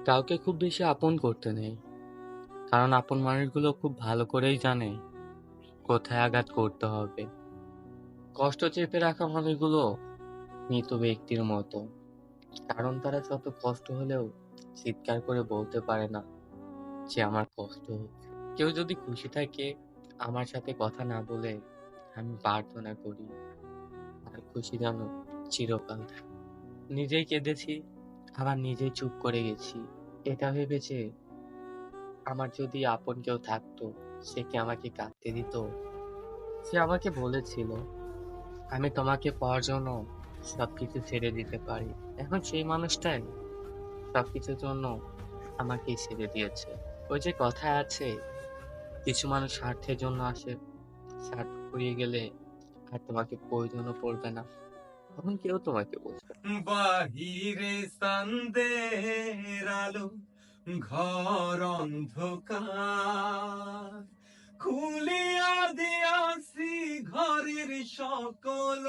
কাউকে খুব বেশি আপন করতে নেই, কারণ আপন মানুষগুলো খুব ভালো করেই জানে কোথায় আঘাত করতে হবে। কষ্ট চেপে রাখা মানুষগুলো মৃত ব্যক্তির মতো, কারণ তারা শত কষ্ট হলেও চিৎকার করে বলতে পারে না যে আমার কষ্ট হচ্ছে। কেউ যদি খুশি থাকে আমার সাথে কথা না বলে, আমি প্রার্থনা করি আর খুশি যেন চিরকাল থাকে। নিজেই কেঁদেছি, আবার নিজেই চুপ করে গেছি, এটা ভেবেছে আমার যদি আপন কেউ থাকতো সে কি আমাকে কাঁদতে দিত? সে আমাকে বলেছিল আমি তোমাকে পাওয়ার জন্য সবকিছু ছেড়ে দিতে পারি। এখন সেই মানুষটাই সবকিছুর জন্য আমাকেই ছেড়ে দিয়েছে। ওই যে কথায় আছে, কিছু মানুষ স্বার্থের জন্য আসে, স্বার্থ ফুরিয়ে গেলে আর তোমাকে প্রয়োজনও পড়বে না, তখন কেউ তোমাকে বুঝবে না। বাহিরে সন্ধ্যের আলো, ঘর অন্ধকার, খুলিয়া দিয়াছি ঘরের সকল